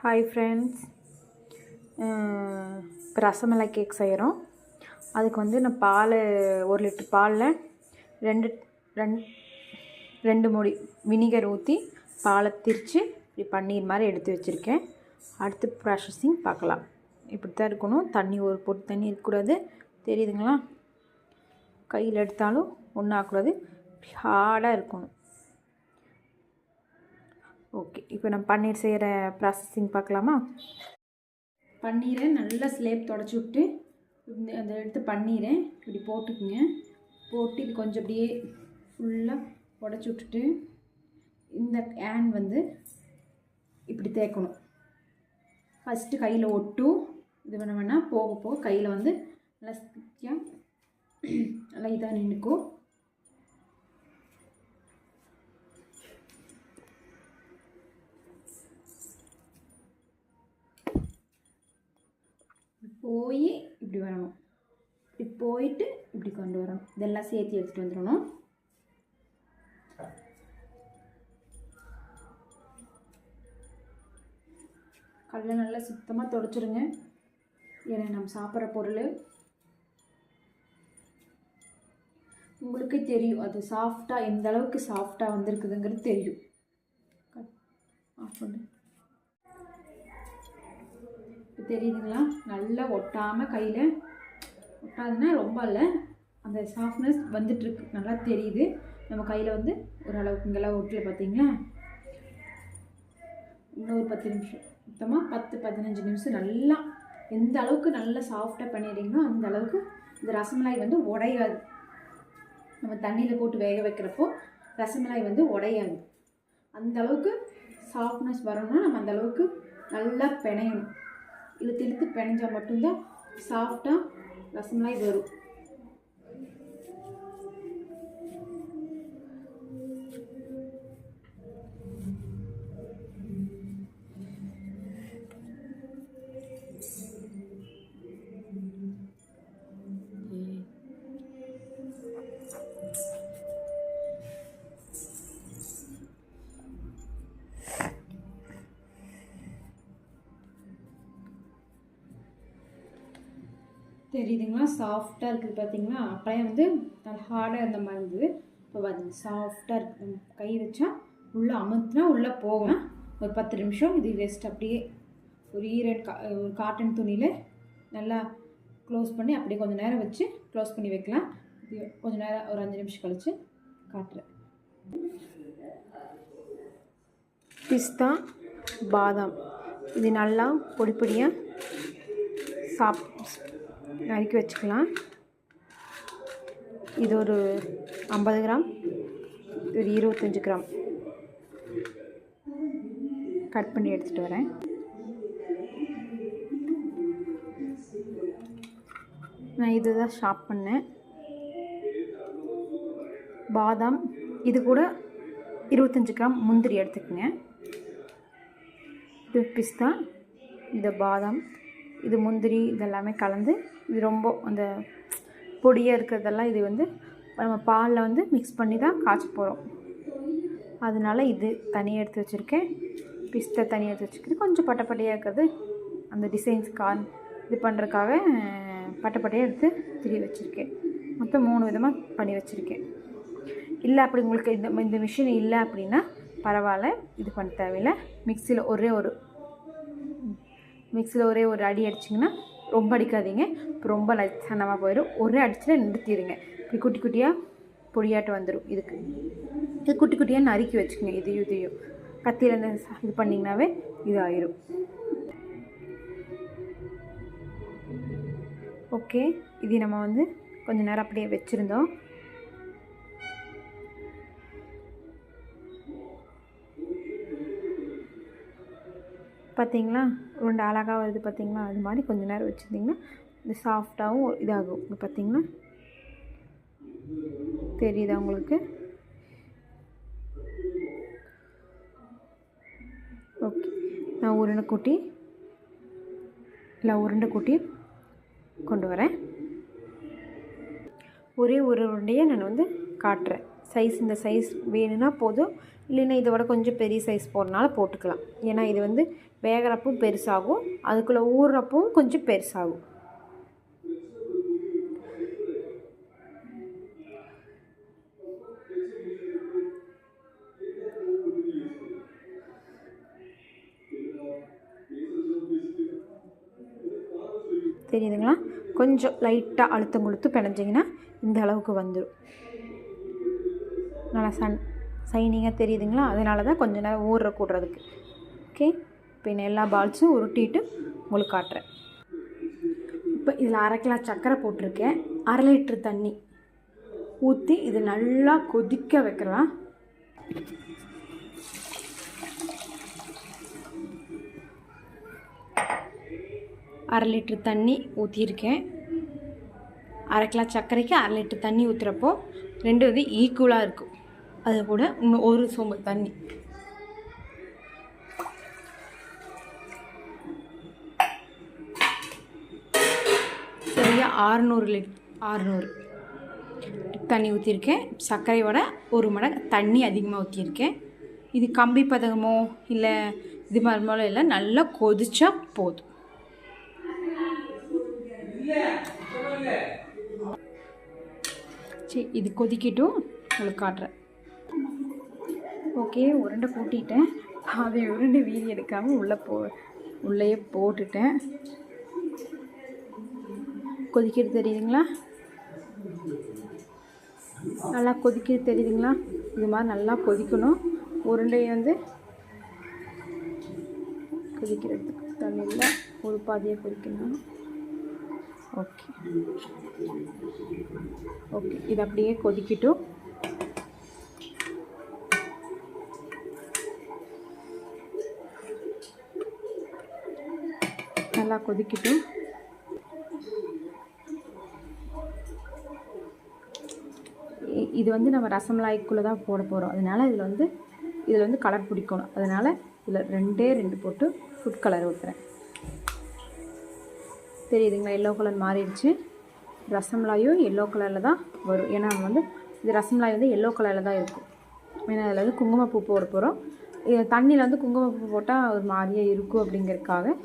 Hi friends, இப்போ rasmalai cake செய்கிறோம். அதுக்கு வந்து நான் பால் 1 லிட்டர் பாலில் ரெண்டு மூடி வினிகர் ஊற்றி பாலை திரித்து இப்படி பன்னீர் மாதிரி எடுத்து வச்சுருக்கேன். அடுத்து ப்ராசஸிங் பார்க்கலாம். இப்படி தான் இருக்கணும். தண்ணி ஒரு பொட்டு தண்ணி இருக்கக்கூடாது. தெரியுதுங்களா? கையில் எடுத்தாலும் ஒன்றும் ஆகக்கூடாது. ஹார்டாக இருக்கணும். ஓகே, இப்போ நம்ம பன்னீர் செய்கிற ப்ராசஸிங் பார்க்கலாமா? பன்னீரை நல்லா ஸ்லேப் தொடச்சி விட்டு அதை எடுத்து பன்னீரை இப்படி போட்டுக்குங்க. போட்டு இது கொஞ்சம் அப்படியே ஃபுல்லாக உடச்சி விட்டுட்டு இந்த ஹேண்ட் வந்து இப்படி தேய்க்கணும். ஃபஸ்ட்டு கையில் ஒட்டும். இது பண்ண வேணால் போக போக கையில் வந்து நல்லா ஸ்டிக்காக நல்லா இதாக நின்றுக்கும். போய் இப்படி வரணும். இப்படி போயிட்டு இப்படி கொண்டு வரணும். இதெல்லாம் சேர்த்து எடுத்துகிட்டு வந்துடணும். கல்லை நல்லா சுத்தமாக துடைச்சிருங்க. ஏன்னா நம்ம சாப்பிட்ற பொருள் உங்களுக்கே தெரியும். அது சாஃப்டாக எந்த அளவுக்கு சாஃப்டாக வந்திருக்குதுங்கிறது தெரியும். ஆஃப் பண்ணு. தெரியுதுங்களா? நல்லா ஒட்டாமல் கையில் ஒட்டாதுன்னா ரொம்ப இல்லை, அந்த சாஃப்ட்னஸ் வந்துட்டுருக்கு. நல்லா தெரியுது. நம்ம கையில் வந்து ஓரளவுக்கு இங்கெல்லாம் ஒட்டில் பார்த்தீங்களா? இன்னொரு 10 நிமிஷம், மொத்தமாக 10-15 நிமிஷம் நல்லா எந்த அளவுக்கு நல்லா சாஃப்டாக பண்ணிடுறீங்களோ அந்த அளவுக்கு இந்த ரசமலாய் வந்து உடையாது. நம்ம தண்ணியில் போட்டு வேக வைக்கிறப்போ ரசமலாய் வந்து உடையாது. அந்த அளவுக்கு சாஃப்ட்னஸ் வரணும்னா நம்ம அந்த அளவுக்கு நல்லா பிணையணும். இழுத்து இழுத்து பிணைஞ்சால் மட்டும்தான் சாஃப்டாக ரசமலாய் வரும். தெரியுதுங்களா? சாஃப்டாக இருக்குது பார்த்தீங்களா? அப்படியே வந்து நல்லா ஹார்டாக இருந்த மாதிரி இருந்தது. இப்போ பார்த்தீங்க சாஃப்டாக இருக்குது. கை வச்சா உள்ளே அமுத்துனா உள்ளே போகும். ஒரு 10 நிமிஷம் இது ரெஸ்ட் அப்படியே ஒரு காட்டன் துணியில் நல்லா க்ளோஸ் பண்ணி அப்படியே கொஞ்சம் நேரம் வச்சு க்ளோஸ் பண்ணி வைக்கலாம். இது கொஞ்சம் நேரம் ஒரு 5 நிமிஷம் கழித்து காட்டுறேன். பிஸ்தா, பாதாம் இது நல்லா பொடி பொடியாக நறுக்கி வச்சுக்கலாம். இது ஒரு 50 கிராம், ஒரு 25 கிராம் கட் பண்ணி எடுத்துகிட்டு வரேன். நான் இதுதான் ஷாப் பண்ணேன். பாதாம் இது கூட 25 கிராம் முந்திரி எடுத்துக்கோங்க. இது பிஸ்தா, இந்த பாதாம், இது முந்திரி, இதெல்லாமே கலந்து இது ரொம்ப அந்த பொடியாக இருக்கிறதெல்லாம் இது வந்து நம்ம பாலில் வந்து மிக்ஸ் பண்ணி தான் காய்ச்ச போகிறோம். அதனால இது தனியாக எடுத்து வச்சுருக்கேன். பிஸ்தா தனியாக எடுத்து வச்சுருக்கேன். கொஞ்சம் பட்டையாக இருக்கிறது அந்த டிசைன்ஸ் இது பண்ணுறதுக்காக பட்டையாக எடுத்து திரி வச்சுருக்கேன். மொத்தம் 3 விதமாக பண்ணி வச்சுருக்கேன். இல்லை அப்படி உங்களுக்கு இந்த மிஷின் இல்லை அப்படின்னா பரவாயில்ல, இது பண்ண தேவையில்லை. மிக்சியில் ஒரே ஒரு அடி அடிச்சிங்கன்னா, ரொம்ப அடிக்காதீங்க. இப்போ ரொம்ப சன்னமாக போயிடும். ஒரே அடிச்சில் நிறுத்திடுங்க. இப்படி குட்டி குட்டியாக பொடியாட்டு வந்துடும். இது குட்டி குட்டியாக நறுக்கி வச்சுக்கோங்க. இதையும் கத்தியில் இது பண்ணிங்கனாவே இது ஆயிடும். ஓகே, இது நம்ம வந்து கொஞ்சம் நேரம் அப்படியே வச்சுருந்தோம். பார்த்தீங்களா? ரெண்டு அழகாக வருது பார்த்தீங்களா? அது மாதிரி கொஞ்சம் நேரம் வச்சுருந்திங்கன்னா இது சாஃப்டாகவும் இதாகும். இங்கே பார்த்தீங்களா? தெரியுதா உங்களுக்கு? ஓகே, நான் உருண்டை கூட்டி கொண்டு வரேன். ஒரே ஒரு உருண்டையை நான் வந்து காட்டுறேன். இந்த சைஸ் வேணும்னா போதும், இல்லைன்னா இதை விட கொஞ்சம் பெரிய சைஸ் போடுறனால போட்டுக்கலாம். ஏன்னா இது வந்து வேகிறப்பவும் பெருசாகும், அதுக்குள்ளே ஊறுறப்பவும் கொஞ்சம் பெருசாகும். தெரியுதுங்களா? கொஞ்சம் லைட்டாக அழுத்தம் கொடுத்து பிணைஞ்சிங்கன்னா இந்த அளவுக்கு வந்துடும். நல்லா சைனிங்காக தெரியுதுங்களா? அதனால தான் கொஞ்சம் நேரம் ஊற கூடுறதுக்கு. ஓகே, இப்போ நான் எல்லா பால்ஸும் உருட்டிட்டு உங்களுக்கு காட்டுறேன். இப்போ இதில் 1/2 கிலோ சர்க்கரை போட்டிருக்கேன். 1/2 லிட்டர் தண்ணி ஊற்றி இது நல்லா கொதிக்க வைக்கலாம். அரை லிட்டர் தண்ணி ஊற்றியிருக்கேன். 1/2 கிலோ சர்க்கரைக்கு 1/2 லிட்டர் தண்ணி ஊற்றுறப்போ ரெண்டு வந்து ஈக்குவலாக இருக்கும். அது கூட இன்னும் ஒரு சொம்பு தண்ணி. சரியாக 600 தண்ணி ஊற்றிருக்கேன். சர்க்கரையோட 1 மடங்கு தண்ணி அதிகமாக ஊற்றிருக்கேன். இது கம்பி பதகமோ இல்லை இது மாதிரி இல்லை, நல்லா கொதிச்சா போதும். சரி, இது கொதிக்கட்டும், உங்களுக்கு காட்டுறேன். ஓகே, உருண்டை கூட்டிட்டேன். அதை உருண்டை வீதி எடுக்காமல் உள்ளேயே போட்டுட்டேன். கொதிக்கிறது தெரியுதுங்களா? நல்லா கொதிக்கிறது தெரியுதுங்களா? இது மாதிரி நல்லா கொதிக்கணும். உருண்டையை வந்து கொதிக்கிறதுக்கு தண்ணியில் ஒரு பாதியாக கொதிக்கணும். ஓகே, இது அப்படியே கொதிக்கட்டும். நல்லா கொதிக்கட்டும். இது வந்து நம்ம ரசமலாய்க்குள்ளே தான் போட போகிறோம். அதனால் இதில் வந்து கலர் பிடிக்கணும். அதனால் இதில் 2 போட்டு ஃபுட் கலர் ஊற்றுறேன். தெரியுதுங்களா? எல்லோ கலர் மாறிடுச்சு. ரசமலாயும் எல்லோ கலரில் தான் வரும். ஏன்னா வந்து இது ரசமலாய் வந்து எல்லோ கலரில் தான் இருக்கும். ஏன்னா அதில் வந்து குங்குமப்பூ போட போகிறோம். தண்ணியில் வந்து குங்குமப்பூ போட்டால் ஒரு மாதிரியாக இருக்கும் அப்படிங்கிறதுக்காக